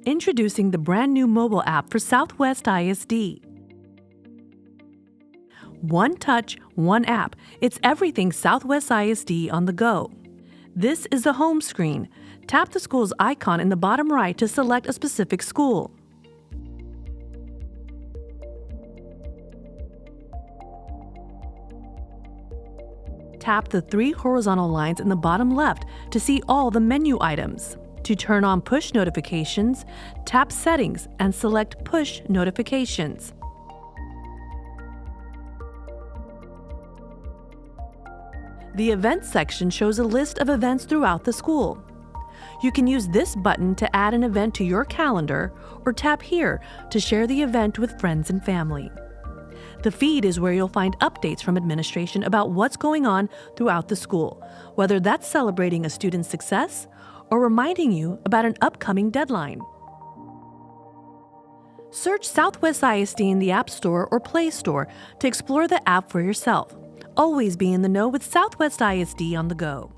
Introducing the brand new mobile app for Southwest ISD. One touch, one app. It's everything Southwest ISD on the go. This is the home screen. Tap the school's icon in the bottom right to select a specific school. Tap the 3 horizontal lines in the bottom left to see all the menu items. To turn on push notifications, tap Settings and select Push Notifications. The Events section shows a list of events throughout the school. You can use this button to add an event to your calendar or tap here to share the event with friends and family. The feed is where you'll find updates from administration about what's going on throughout the school, whether that's celebrating a student's success or reminding you about an upcoming deadline. Search Southwest ISD in the App Store or Play Store to explore the app for yourself. Always be in the know with Southwest ISD on the go.